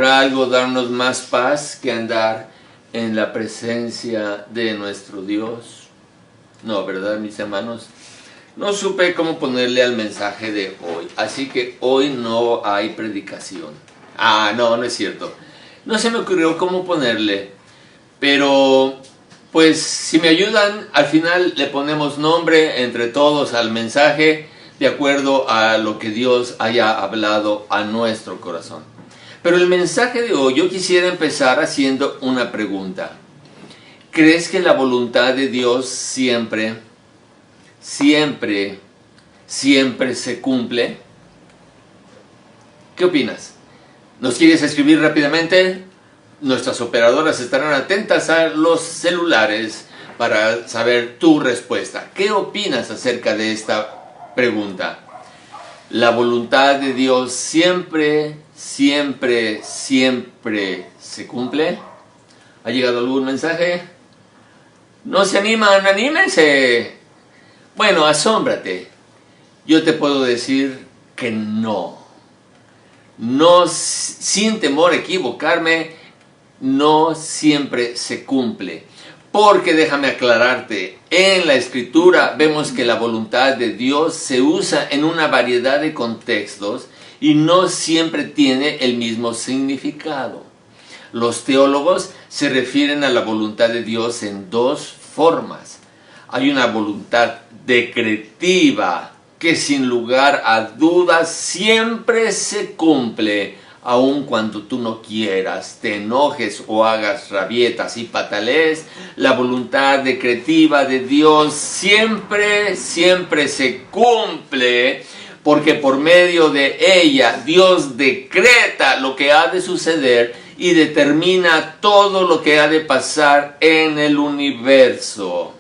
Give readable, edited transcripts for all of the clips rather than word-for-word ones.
¿Podrá algo darnos más paz que andar en la presencia de nuestro Dios? No, ¿verdad, mis hermanos? No supe cómo ponerle al mensaje de hoy, así que hoy no hay predicación. No es cierto. No se me ocurrió cómo ponerle, pero pues si me ayudan, al final le ponemos nombre entre todos al mensaje de acuerdo a lo que Dios haya hablado a nuestro corazón. Pero el mensaje de hoy yo quisiera empezar haciendo una pregunta. ¿Crees que la voluntad de Dios siempre se cumple? ¿Qué opinas? ¿Nos quieres escribir rápidamente? Nuestras operadoras estarán atentas a los celulares para saber tu respuesta. ¿Qué opinas acerca de esta pregunta? ¿La voluntad de Dios siempre se cumple? ¿Ha llegado algún mensaje? ¿No se animan? ¡Anímense! Bueno, asómbrate. Yo te puedo decir que no. No, sin temor a equivocarme, no siempre se cumple. Porque déjame aclararte, en la Escritura vemos que la voluntad de Dios se usa en una variedad de contextos y no siempre tiene el mismo significado. Los teólogos se refieren a la voluntad de Dios en dos formas. Hay una voluntad decretiva que sin lugar a dudas siempre se cumple, aun cuando tú no quieras, te enojes o hagas rabietas y patalees. La voluntad decretiva de Dios siempre se cumple, porque por medio de ella Dios decreta lo que ha de suceder y determina todo lo que ha de pasar en el universo.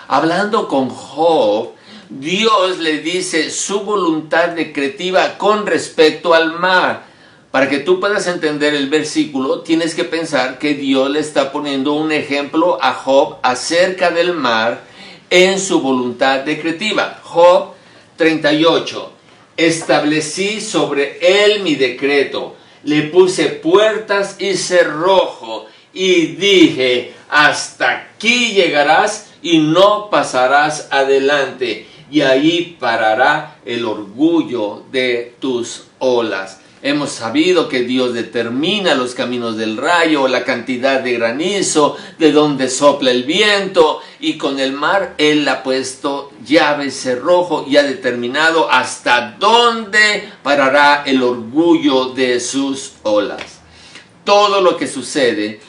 Hablando con Job, Dios le dice su voluntad decretiva con respecto al mar. Para que tú puedas entender el versículo, tienes que pensar que Dios le está poniendo un ejemplo a Job acerca del mar en su voluntad decretiva. Job 38. Establecí sobre él mi decreto, le puse puertas y cerrojo, y dije, hasta aquí llegarás y no pasarás adelante, y ahí parará el orgullo de tus olas. Hemos sabido que Dios determina los caminos del rayo, la cantidad de granizo, de dónde sopla el viento, y con el mar Él ha puesto llave, cerrojo, y ha determinado hasta dónde parará el orgullo de sus olas. Todo lo que sucede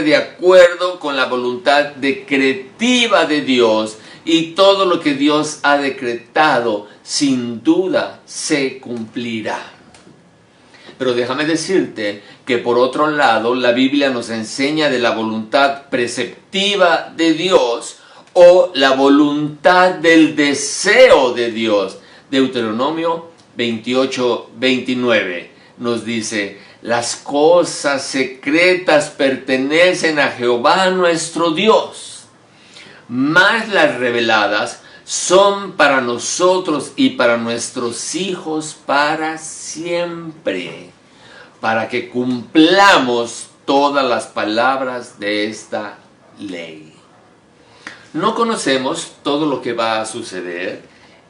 de acuerdo con la voluntad decretiva de Dios, y todo lo que Dios ha decretado sin duda se cumplirá. Pero déjame decirte que por otro lado la Biblia nos enseña de la voluntad preceptiva de Dios o la voluntad del deseo de Dios. Deuteronomio 28:29 nos dice: las cosas secretas pertenecen a Jehová nuestro Dios, mas las reveladas son para nosotros y para nuestros hijos para siempre, para que cumplamos todas las palabras de esta ley. No conocemos todo lo que va a suceder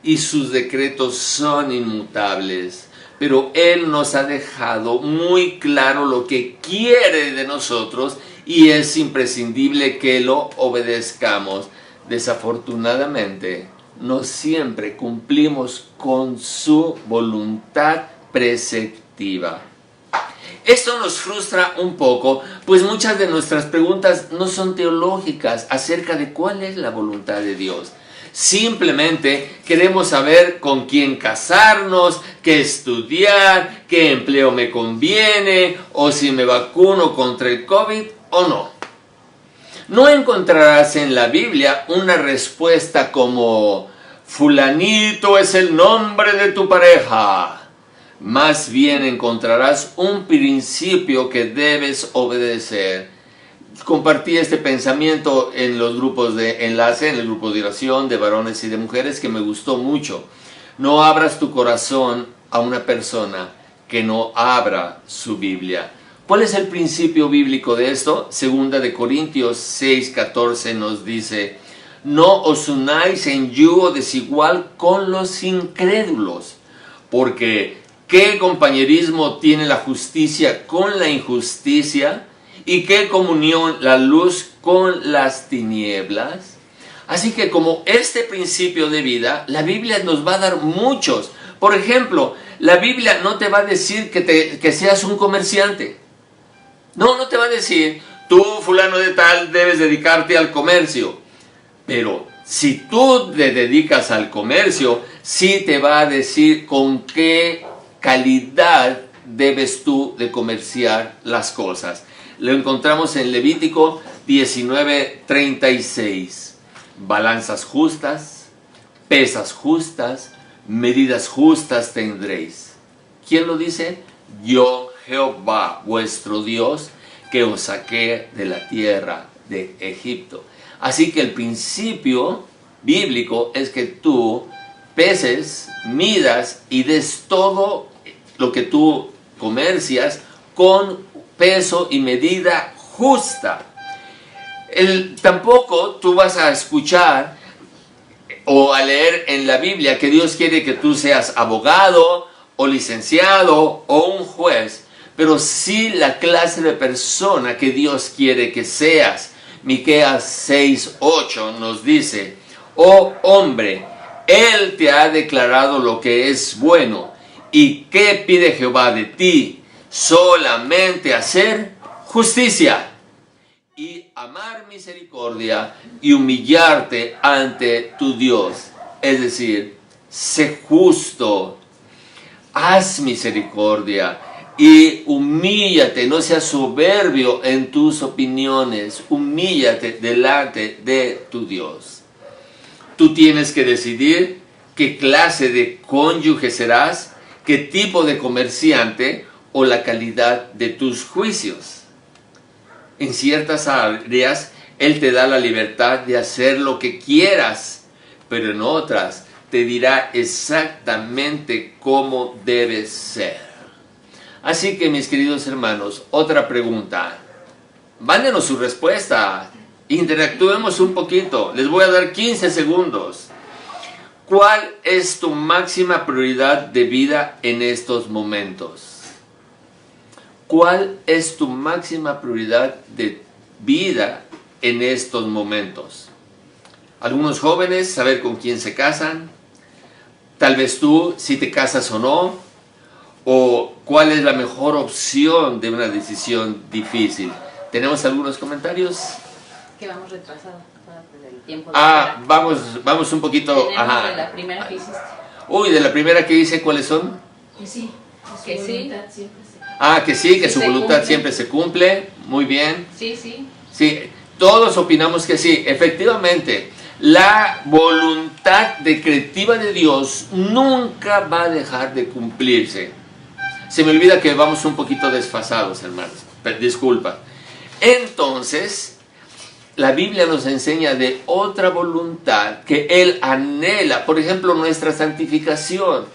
y sus decretos son inmutables, pero Él nos ha dejado muy claro lo que quiere de nosotros y es imprescindible que lo obedezcamos. Desafortunadamente, no siempre cumplimos con su voluntad preceptiva. Esto nos frustra un poco, pues muchas de nuestras preguntas no son teológicas acerca de cuál es la voluntad de Dios. Simplemente queremos saber con quién casarnos, qué estudiar, qué empleo me conviene, o si me vacuno contra el COVID o no. No encontrarás en la Biblia una respuesta como fulanito es el nombre de tu pareja. Más bien encontrarás un principio que debes obedecer. Compartí este pensamiento en los grupos de enlace, en el grupo de oración de varones y de mujeres, que me gustó mucho. No abras tu corazón a una persona que no abra su Biblia. ¿Cuál es el principio bíblico de esto? Segunda de Corintios 6:14 nos dice: no os unáis en yugo desigual con los incrédulos, porque ¿qué compañerismo tiene la justicia con la injusticia? ¿Y qué comunión la luz con las tinieblas? Así que como este principio de vida, la Biblia nos va a dar muchos. Por ejemplo, la Biblia no te va a decir que seas un comerciante. No te va a decir, tú fulano de tal debes dedicarte al comercio. Pero si tú te dedicas al comercio, sí te va a decir con qué calidad debes tú de comerciar las cosas. Lo encontramos en Levítico 19:36. Balanzas justas, pesas justas, medidas justas tendréis. ¿Quién lo dice? Yo, Jehová, vuestro Dios, que os saqué de la tierra de Egipto. Así que el principio bíblico es que tú peses, midas y des todo lo que tú comercias con peso y medida justa. Tampoco tú vas a escuchar o a leer en la Biblia que Dios quiere que tú seas abogado o licenciado o un juez, pero sí la clase de persona que Dios quiere que seas. Miqueas 6:8 nos dice: oh hombre, Él te ha declarado lo que es bueno. ¿Y qué pide Jehová de ti? Solamente hacer justicia y amar misericordia y humillarte ante tu Dios. Es decir, sé justo, haz misericordia y humíllate, no seas soberbio en tus opiniones, humíllate delante de tu Dios. Tú tienes que decidir qué clase de cónyuge serás, qué tipo de comerciante o la calidad de tus juicios. En ciertas áreas, Él te da la libertad de hacer lo que quieras, pero en otras te dirá exactamente cómo debes ser. Así que, mis queridos hermanos, otra pregunta. Mándenos su respuesta. Interactuemos un poquito. Les voy a dar 15 segundos. ¿Cuál es tu máxima prioridad de vida en estos momentos? ¿Cuál es tu máxima prioridad de vida en estos momentos? Algunos jóvenes, saber con quién se casan. Tal vez tú, si te casas o no. O cuál es la mejor opción de una decisión difícil. ¿Tenemos algunos comentarios? Que vamos retrasados el tiempo de espera. Vamos un poquito. Tenemos Ajá. de la primera que hiciste. Uy, de la primera que hice, ¿cuáles son? Que sí, Que su sí. voluntad siempre se... Que sí, que Sí su se voluntad cumple. siempre se cumple. Muy bien. Sí, sí. Sí, todos opinamos que sí. Efectivamente, la voluntad decretiva de Dios nunca va a dejar de cumplirse. Se me olvida que vamos un poquito desfasados, hermanos. Disculpa. Entonces, la Biblia nos enseña de otra voluntad que Él anhela. Por ejemplo, nuestra santificación.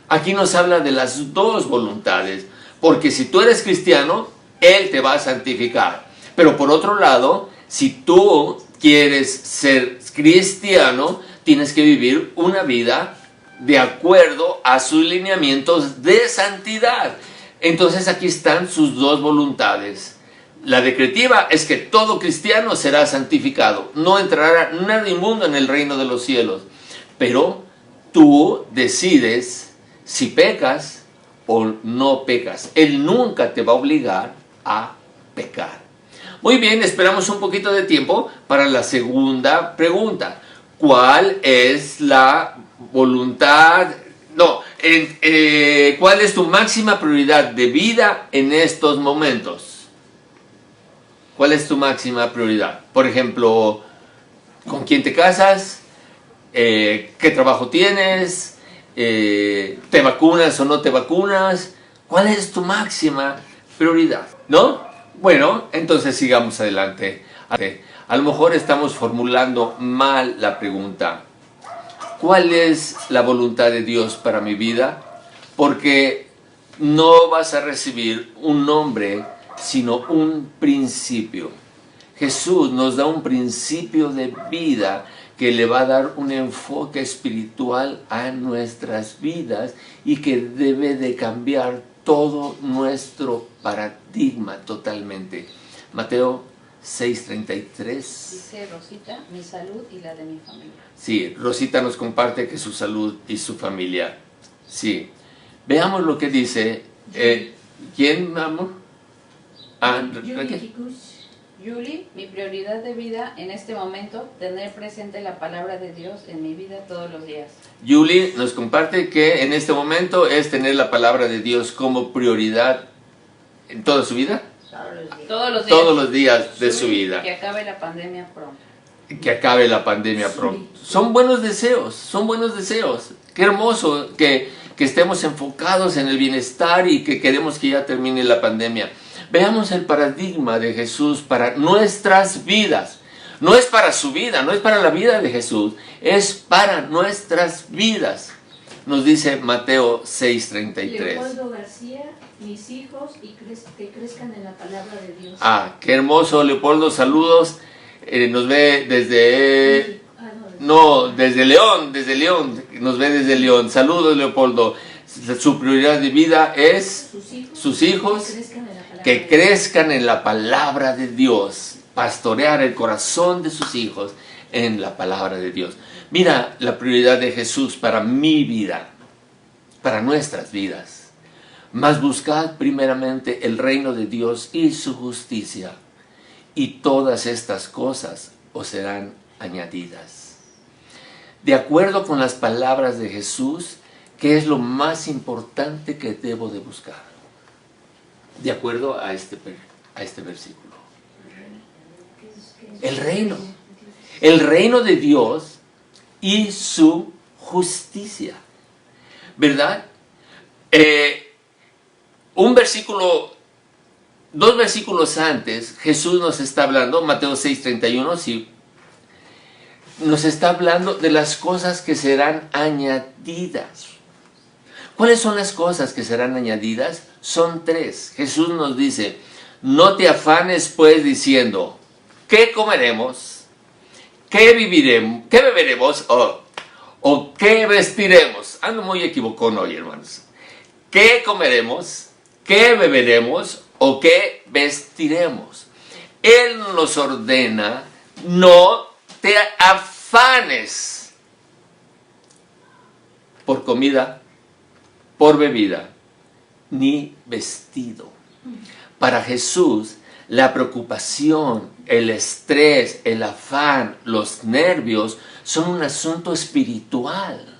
Aquí nos habla de las dos voluntades. Porque si tú eres cristiano, Él te va a santificar. Pero por otro lado, si tú quieres ser cristiano, tienes que vivir una vida de acuerdo a sus lineamientos de santidad. Entonces aquí están sus dos voluntades. La decretiva es que todo cristiano será santificado. No entrará nada inmundo en el reino de los cielos. Pero tú decides si pecas o no pecas. Él nunca te va a obligar a pecar. Muy bien, esperamos un poquito de tiempo para la segunda pregunta. ¿Cuál es la voluntad? ¿Cuál es tu máxima prioridad de vida en estos momentos? ¿Cuál es tu máxima prioridad? Por ejemplo, ¿con quién te casas? ¿Qué trabajo tienes? ¿Te vacunas o no te vacunas? ¿Cuál es tu máxima prioridad? ¿No? Bueno, entonces sigamos adelante. A lo mejor estamos formulando mal la pregunta. ¿Cuál es la voluntad de Dios para mi vida? Porque no vas a recibir un nombre sino un principio. Jesús nos da un principio de vida que le va a dar un enfoque espiritual a nuestras vidas y que debe de cambiar todo nuestro paradigma totalmente. Mateo 6:33. Dice Rosita, mi salud y la de mi familia. Sí, Rosita nos comparte que su salud y su familia. Sí. Veamos lo que dice. ¿Quién, amor? Yuli, mi prioridad de vida en este momento, tener presente la palabra de Dios en mi vida todos los días. Yuli nos comparte que en este momento es tener la palabra de Dios como prioridad en toda su vida. Todos los días de su vida. Que acabe la pandemia pronto. Que acabe la pandemia pronto. Son buenos deseos, son buenos deseos. Qué hermoso que estemos enfocados en el bienestar y que queremos que ya termine la pandemia. Veamos el paradigma de Jesús para nuestras vidas. No es para su vida, no es para la vida de Jesús, es para nuestras vidas. Nos dice Mateo 6:33. Leopoldo García, mis hijos y que crezcan en la palabra de Dios. Ah, qué hermoso, Leopoldo, saludos. Nos ve desde... desde León, nos ve desde León. Saludos, Leopoldo. Su prioridad de vida es sus hijos que crezcan en la palabra de Dios. Pastorear el corazón de sus hijos en la palabra de Dios. Mira la prioridad de Jesús para mi vida, para nuestras vidas. Mas buscad primeramente el reino de Dios y su justicia, y todas estas cosas os serán añadidas. De acuerdo con las palabras de Jesús, ¿qué es lo más importante que debo de buscar? De acuerdo a este versículo. El reino de Dios y su justicia. ¿Verdad? Dos versículos antes, Jesús nos está hablando, Mateo 6:31, sí, nos está hablando de las cosas que serán añadidas. ¿Cuáles son las cosas que serán añadidas? Son tres. Jesús nos dice, no te afanes pues diciendo, ¿qué comeremos? ¿Qué viviremos? ¿Qué beberemos? ¿O qué vestiremos? Ando muy equivocado hoy, hermanos. ¿Qué comeremos? ¿Qué beberemos? ¿O qué vestiremos? Él nos ordena, no te afanes por comida, por bebida, ni vestido. Para Jesús, la preocupación, el estrés, el afán, los nervios son un asunto espiritual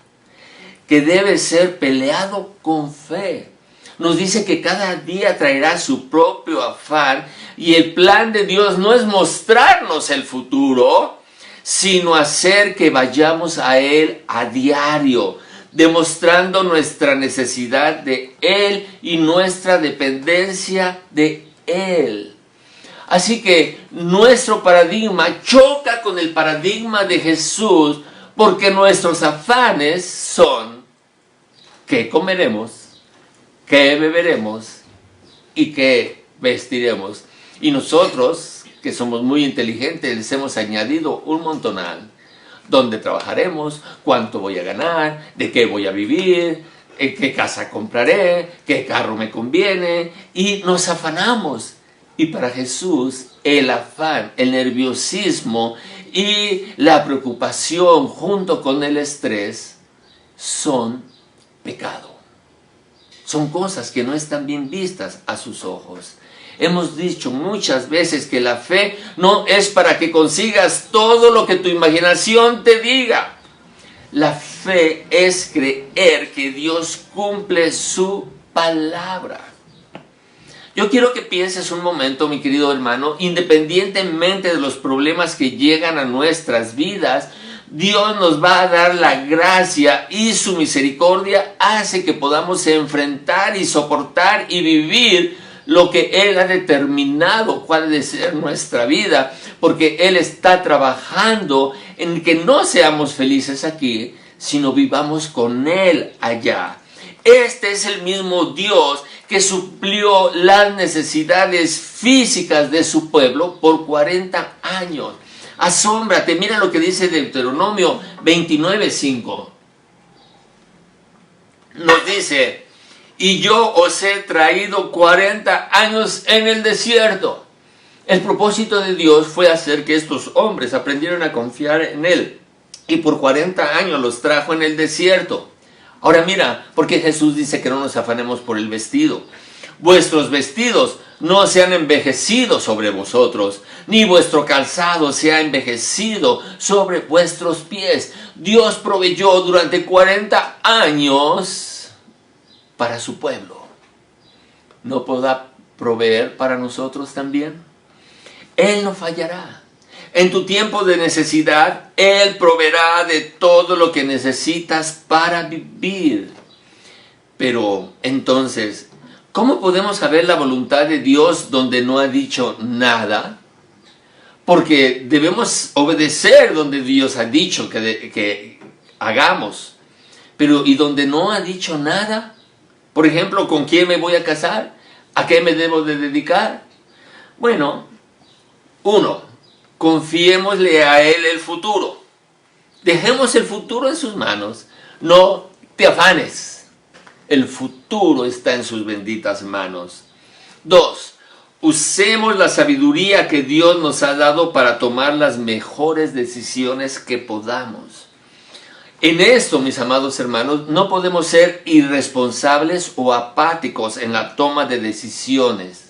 que debe ser peleado con fe. Nos dice que cada día traerá su propio afán y el plan de Dios no es mostrarnos el futuro, sino hacer que vayamos a Él a diario, demostrando nuestra necesidad de Él y nuestra dependencia de Él. Así que nuestro paradigma choca con el paradigma de Jesús, porque nuestros afanes son qué comeremos, qué beberemos y qué vestiremos. Y nosotros, que somos muy inteligentes, les hemos añadido un montonal. ¿Dónde trabajaremos? ¿Cuánto voy a ganar? ¿De qué voy a vivir? ¿Qué casa compraré? ¿Qué carro me conviene? Y nos afanamos. Y para Jesús, el afán, el nerviosismo y la preocupación junto con el estrés son pecado. Son cosas que no están bien vistas a sus ojos. Hemos dicho muchas veces que la fe no es para que consigas todo lo que tu imaginación te diga. La fe es creer que Dios cumple su palabra. Yo quiero que pienses un momento, mi querido hermano, independientemente de los problemas que llegan a nuestras vidas, Dios nos va a dar la gracia y su misericordia hace que podamos enfrentar y soportar y vivir lo que Él ha determinado cuál debe ser nuestra vida, porque Él está trabajando en que no seamos felices aquí, sino vivamos con Él allá. Este es el mismo Dios que suplió las necesidades físicas de su pueblo por 40 años. Asómbrate, mira lo que dice Deuteronomio 29:5. Nos dice: y yo os he traído 40 años en el desierto. El propósito de Dios fue hacer que estos hombres aprendieran a confiar en Él. Y por 40 años los trajo en el desierto. Ahora mira, porque Jesús dice que no nos afanemos por el vestido. Vuestros vestidos no se han envejecido sobre vosotros, ni vuestro calzado se ha envejecido sobre vuestros pies. Dios proveyó durante 40 años para su pueblo. ¿No podrá proveer para nosotros también? Él no fallará. En tu tiempo de necesidad, Él proveerá de todo lo que necesitas para vivir. Pero entonces, ¿cómo podemos saber la voluntad de Dios donde no ha dicho nada? Porque debemos obedecer donde Dios ha dicho que hagamos. Pero ¿y donde no ha dicho nada? Por ejemplo, ¿con quién me voy a casar? ¿A qué me debo de dedicar? Bueno, confiémosle a Él el futuro. Dejemos el futuro en sus manos. No te afanes. El futuro está en sus benditas manos. 2. Usemos la sabiduría que Dios nos ha dado para tomar las mejores decisiones que podamos. En esto, mis amados hermanos, no podemos ser irresponsables o apáticos en la toma de decisiones.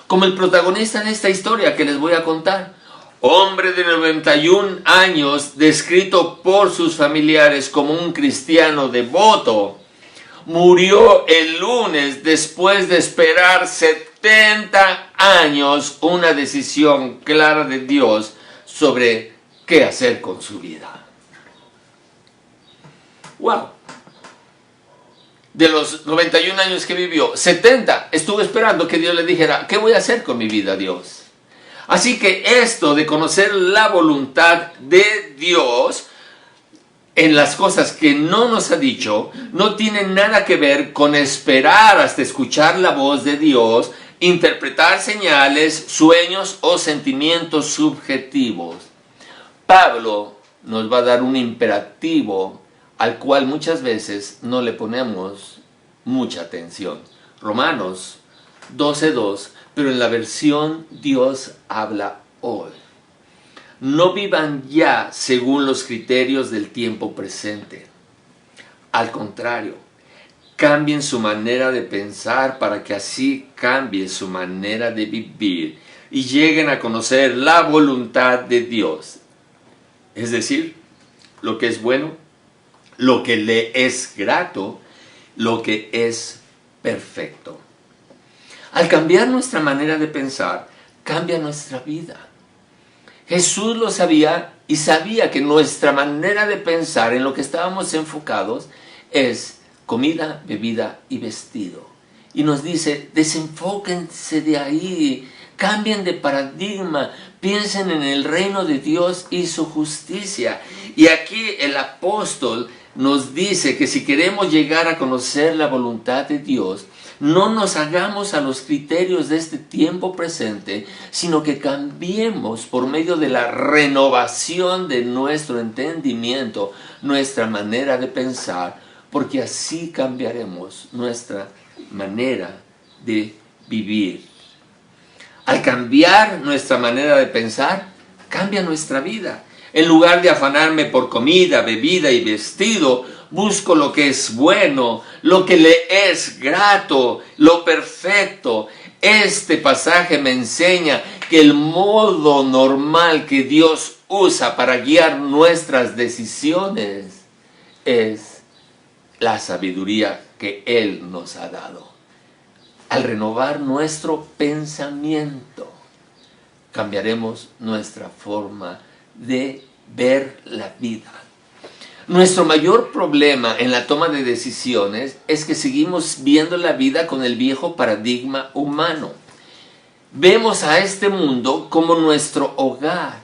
Como el protagonista de esta historia que les voy a contar. Hombre de 91 años, descrito por sus familiares como un cristiano devoto, murió el lunes después de esperar 70 años una decisión clara de Dios sobre qué hacer con su vida. ¡Wow! De los 91 años que vivió, 70 estuvo esperando que Dios le dijera, ¿qué voy a hacer con mi vida, Dios? Así que esto de conocer la voluntad de Dios en las cosas que no nos ha dicho, no tiene nada que ver con esperar hasta escuchar la voz de Dios, interpretar señales, sueños o sentimientos subjetivos. Pablo nos va a dar un imperativo al cual muchas veces no le ponemos mucha atención. Romanos 12:2, pero en la versión Dios habla hoy. No vivan ya según los criterios del tiempo presente. Al contrario, cambien su manera de pensar para que así cambie su manera de vivir y lleguen a conocer la voluntad de Dios. Es decir, lo que es bueno, lo que le es grato, lo que es perfecto. Al cambiar nuestra manera de pensar, cambia nuestra vida. Jesús lo sabía y sabía que nuestra manera de pensar en lo que estábamos enfocados es comida, bebida y vestido. Y nos dice, desenfóquense de ahí, cambien de paradigma, piensen en el reino de Dios y su justicia. Y aquí el apóstol nos dice que si queremos llegar a conocer la voluntad de Dios, no nos hagamos a los criterios de este tiempo presente, sino que cambiemos por medio de la renovación de nuestro entendimiento, nuestra manera de pensar, porque así cambiaremos nuestra manera de vivir. Al cambiar nuestra manera de pensar, cambia nuestra vida. En lugar de afanarme por comida, bebida y vestido, busco lo que es bueno, lo que le es grato, lo perfecto. Este pasaje me enseña que el modo normal que Dios usa para guiar nuestras decisiones es la sabiduría que Él nos ha dado. Al renovar nuestro pensamiento, cambiaremos nuestra forma de ver la vida. Nuestro mayor problema en la toma de decisiones es que seguimos viendo la vida con el viejo paradigma humano. Vemos a este mundo como nuestro hogar.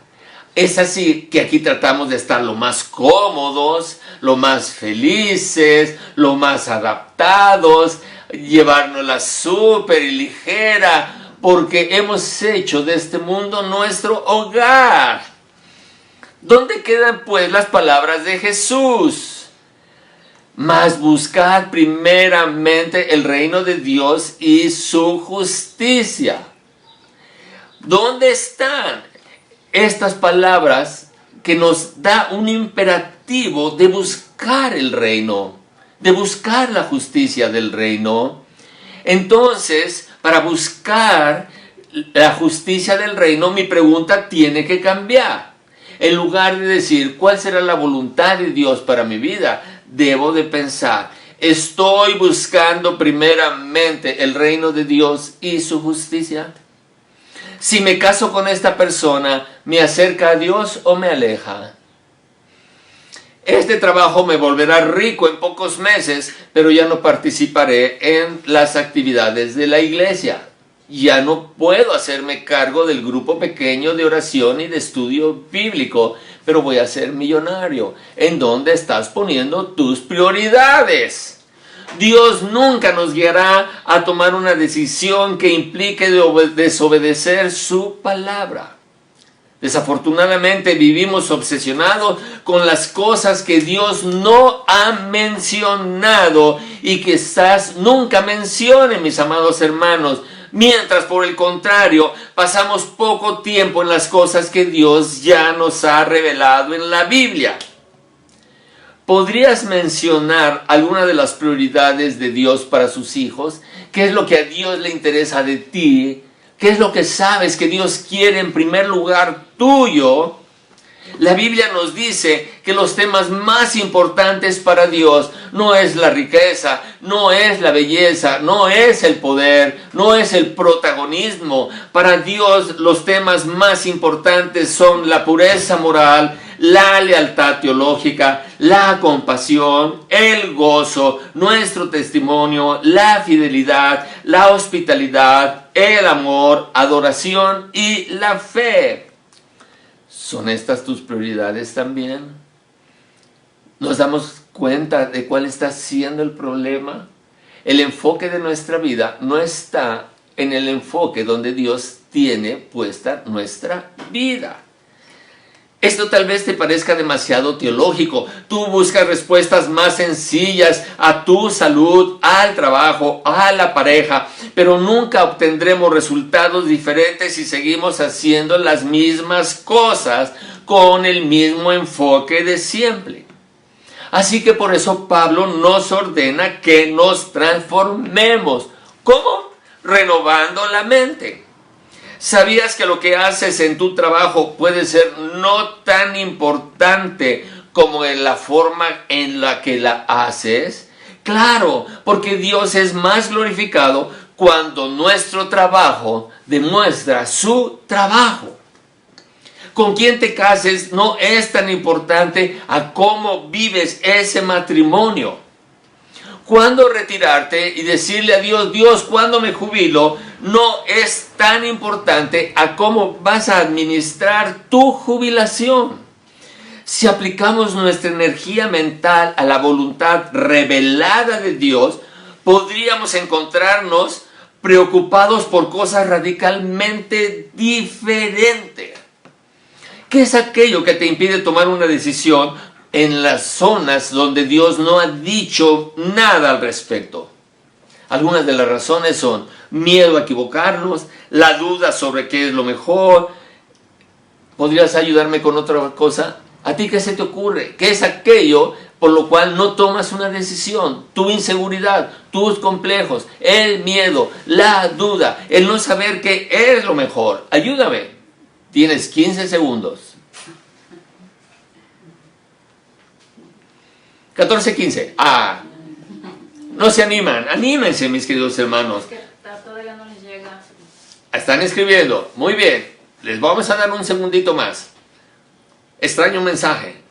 Es así que aquí tratamos de estar lo más cómodos, lo más felices, lo más adaptados llevárnosla súper y ligera, porque hemos hecho de este mundo nuestro hogar. ¿Dónde quedan pues las palabras de Jesús? Mas buscad primeramente el reino de Dios y su justicia. ¿Dónde están estas palabras que nos da un imperativo de buscar el reino, de buscar la justicia del reino? Entonces, para buscar la justicia del reino, mi pregunta tiene que cambiar. En lugar de decir, ¿cuál será la voluntad de Dios para mi vida?, debo de pensar, ¿estoy buscando primeramente el reino de Dios y su justicia? Si me caso con esta persona, ¿me acerca a Dios o me aleja? Este trabajo me volverá rico en pocos meses, pero ya no participaré en las actividades de la iglesia. Ya no puedo hacerme cargo del grupo pequeño de oración y de estudio bíblico, pero voy a ser millonario. ¿En dónde estás poniendo tus prioridades? Dios nunca nos guiará a tomar una decisión que implique desobedecer su palabra. Desafortunadamente vivimos obsesionados con las cosas que Dios no ha mencionado y que quizás nunca mencione, mis amados hermanos. Mientras, por el contrario, pasamos poco tiempo en las cosas que Dios ya nos ha revelado en la Biblia. ¿Podrías mencionar alguna de las prioridades de Dios para sus hijos? ¿Qué es lo que a Dios le interesa de ti? ¿Qué es lo que sabes que Dios quiere en primer lugar tuyo? La Biblia nos dice que los temas más importantes para Dios no es la riqueza, no es la belleza, no es el poder, no es el protagonismo. Para Dios los temas más importantes son la pureza moral, la lealtad teológica, la compasión, el gozo, nuestro testimonio, la fidelidad, la hospitalidad, el amor, adoración y la fe. ¿Son estas tus prioridades también? ¿Nos damos cuenta de cuál está siendo el problema? El enfoque de nuestra vida no está en el enfoque donde Dios tiene puesta nuestra vida. Esto tal vez te parezca demasiado teológico. Tú buscas respuestas más sencillas a tu salud, al trabajo, a la pareja, pero nunca obtendremos resultados diferentes si seguimos haciendo las mismas cosas con el mismo enfoque de siempre. Así que por eso Pablo nos ordena que nos transformemos. ¿Cómo? Renovando la mente. ¿Sabías que lo que haces en tu trabajo puede ser no tan importante como en la forma en la que la haces? Claro, porque Dios es más glorificado cuando nuestro trabajo demuestra su trabajo. Con quién te cases no es tan importante a cómo vives ese matrimonio. ¿Cuándo retirarte y decirle a Dios, Dios, ¿cuándo me jubilo? No es tan importante a cómo vas a administrar tu jubilación. Si aplicamos nuestra energía mental a la voluntad revelada de Dios, podríamos encontrarnos preocupados por cosas radicalmente diferentes. ¿Qué es aquello que te impide tomar una decisión en las zonas donde Dios no ha dicho nada al respecto? Algunas de las razones son miedo a equivocarnos, la duda sobre qué es lo mejor. ¿Podrías ayudarme con otra cosa? ¿A ti qué se te ocurre? ¿Qué es aquello por lo cual no tomas una decisión? Tu inseguridad, tus complejos, el miedo, la duda, el no saber qué es lo mejor. Ayúdame. Tienes 15 segundos. 14:15. No se animan. Anímense, mis queridos hermanos. Es que todavía no les llega. Están escribiendo. Muy bien. Les vamos a dar un segundito más. Extraño mensaje.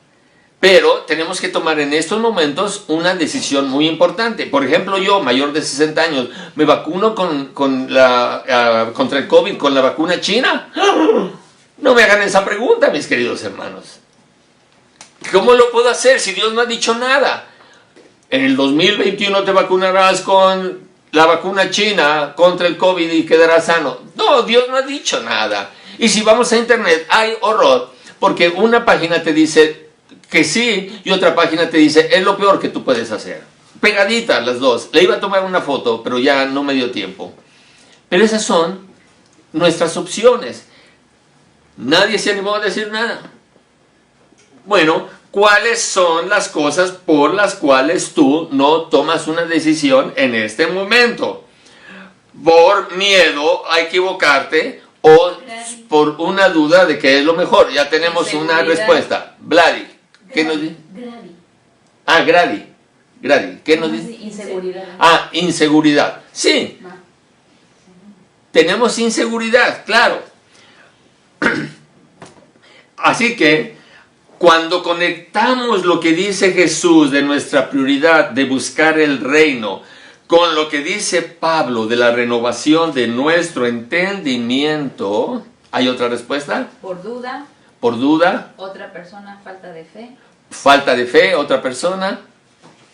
Pero tenemos que tomar en estos momentos una decisión muy importante. Por ejemplo, yo, mayor de 60 años, ¿me vacuno contra el COVID con la vacuna china? No me hagan esa pregunta, mis queridos hermanos. ¿Cómo lo puedo hacer si Dios no ha dicho nada? En el 2021 te vacunarás con la vacuna china contra el COVID y quedará sano. No, Dios no ha dicho nada. Y si vamos a internet, hay horror, porque una página te dice que sí y otra página te dice es lo peor que tú puedes hacer. Pegaditas las dos. Le iba a tomar una foto, pero ya no me dio tiempo. Pero esas son nuestras opciones. Nadie se animó a decir nada. Bueno, ¿cuáles son las cosas por las cuales tú no tomas una decisión en este momento? Por miedo a equivocarte o por una duda de que es lo mejor. Ya tenemos una respuesta. Vladi, ¿qué nos dice? Grady. Ah, Grady, ¿qué nos dice? Inseguridad. Ah, inseguridad. Sí, tenemos inseguridad, claro. Así que cuando conectamos lo que dice Jesús de nuestra prioridad de buscar el reino con lo que dice Pablo de la renovación de nuestro entendimiento, ¿hay otra respuesta? Por duda, Por duda, otra persona, falta de fe. falta de fe, otra persona.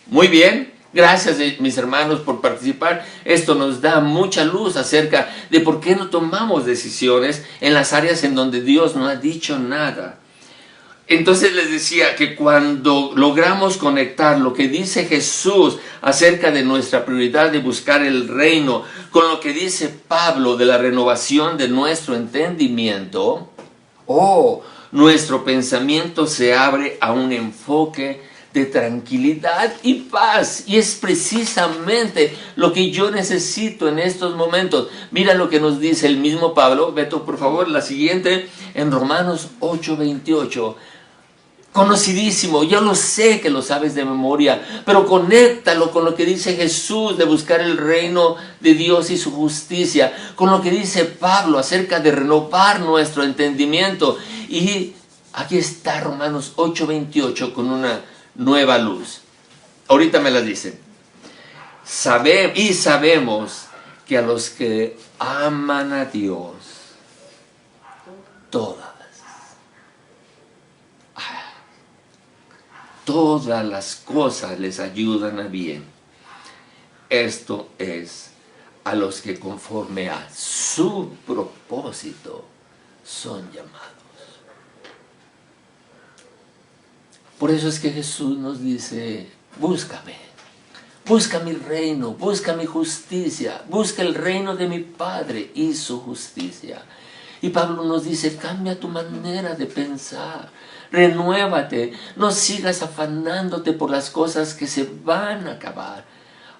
Muy bien, gracias mis hermanos por participar. Esto nos da mucha luz acerca de por qué no tomamos decisiones en las áreas en donde Dios no ha dicho nada. Entonces les decía que cuando logramos conectar lo que dice Jesús acerca de nuestra prioridad de buscar el reino con lo que dice Pablo de la renovación de nuestro entendimiento, nuestro pensamiento se abre a un enfoque de tranquilidad y paz. Y es precisamente lo que yo necesito en estos momentos. Mira lo que nos dice el mismo Pablo. Beto, por favor, la siguiente, en Romanos 8:28. Conocidísimo, yo lo sé que lo sabes de memoria, pero conéctalo con lo que dice Jesús de buscar el reino de Dios y su justicia, con lo que dice Pablo acerca de renovar nuestro entendimiento. Y aquí está Romanos 8:28 con una nueva luz. Ahorita me la dicen. Sabemos que a los que aman a Dios, todas las cosas les ayudan a bien. Esto es, a los que conforme a su propósito son llamados. Por eso es que Jesús nos dice, búscame, busca mi reino, busca mi justicia, busca el reino de mi Padre y su justicia. Y Pablo nos dice, cambia tu manera de pensar, renuévate, no sigas afanándote por las cosas que se van a acabar.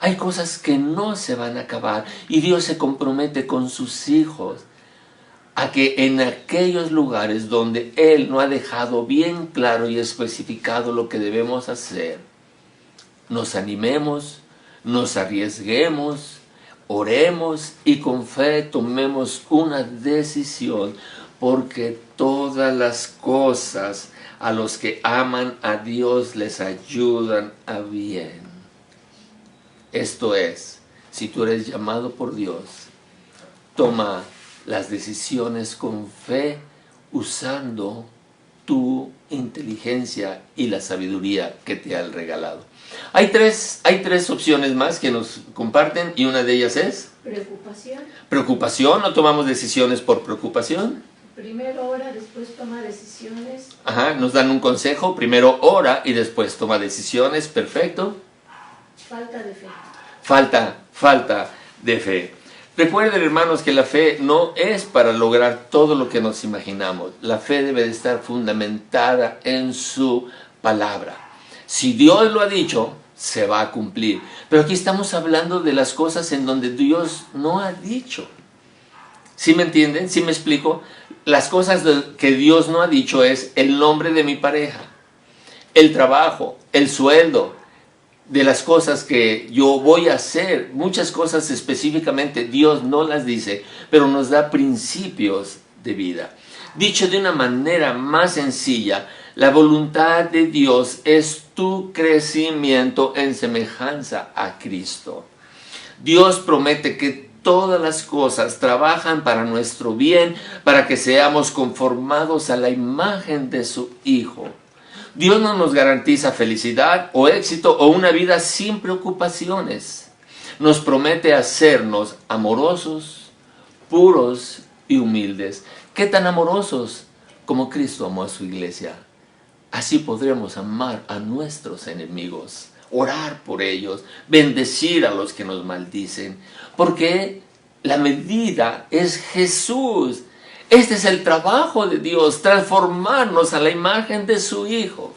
Hay cosas que no se van a acabar y Dios se compromete con sus hijos a que en aquellos lugares donde Él no ha dejado bien claro y especificado lo que debemos hacer, nos animemos, nos arriesguemos, oremos y con fe tomemos una decisión, porque todas las cosas a los que aman a Dios les ayudan a bien. Esto es, si tú eres llamado por Dios, toma las decisiones con fe, usando tu inteligencia y la sabiduría que te ha regalado. Hay tres opciones más que nos comparten y una de ellas es Preocupación. preocupación. No tomamos decisiones por preocupación. Primero ora, después toma decisiones. Nos dan un consejo. Primero ora y después toma decisiones. Perfecto. Falta de fe. Falta de fe. Recuerden, hermanos, que la fe no es para lograr todo lo que nos imaginamos. La fe debe de estar fundamentada en su palabra. Si Dios lo ha dicho, se va a cumplir. Pero aquí estamos hablando de las cosas en donde Dios no ha dicho. ¿Sí me entienden? ¿Sí me explico? Las cosas que Dios no ha dicho es el nombre de mi pareja, el trabajo, el sueldo, de las cosas que yo voy a hacer. Muchas cosas específicamente Dios no las dice, pero nos da principios de vida. Dicho de una manera más sencilla, la voluntad de Dios es tu crecimiento en semejanza a Cristo. Dios promete que todas las cosas trabajan para nuestro bien, para que seamos conformados a la imagen de su Hijo. Dios no nos garantiza felicidad o éxito o una vida sin preocupaciones. nos promete hacernos amorosos, puros y humildes. ¿Qué tan amorosos? Como Cristo amó a su iglesia. Así podremos amar a nuestros enemigos, orar por ellos, bendecir a los que nos maldicen, porque la medida es Jesús. Este es el trabajo de Dios, transformarnos a la imagen de su Hijo.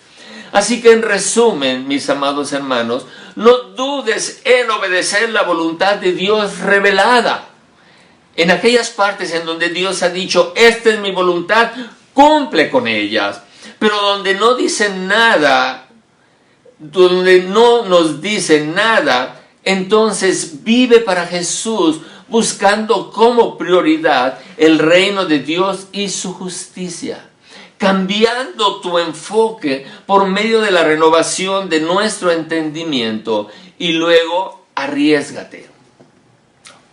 Así que en resumen, mis amados hermanos, no dudes en obedecer la voluntad de Dios revelada. En aquellas partes en donde Dios ha dicho, esta es mi voluntad, cumple con ellas. Pero donde no dice nada, donde no nos dice nada, entonces vive para Jesús, buscando como prioridad el reino de Dios y su justicia, cambiando tu enfoque por medio de la renovación de nuestro entendimiento, y luego arriésgate.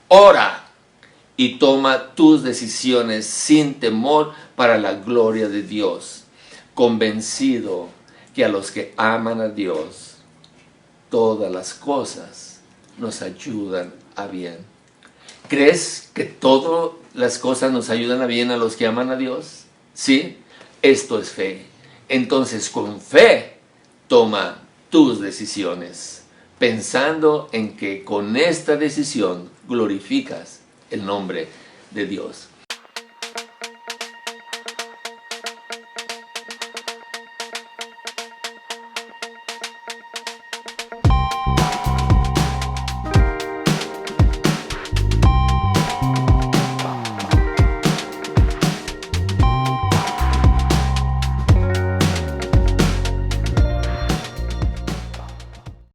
Ora y toma tus decisiones sin temor para la gloria de Dios, convencido que a los que aman a Dios, todas las cosas nos ayudan a bien. ¿Crees que todas las cosas nos ayudan a bien a los que aman a Dios? ¿Sí? Esto es fe. Entonces, con fe, toma tus decisiones, pensando en que con esta decisión glorificas el nombre de Dios.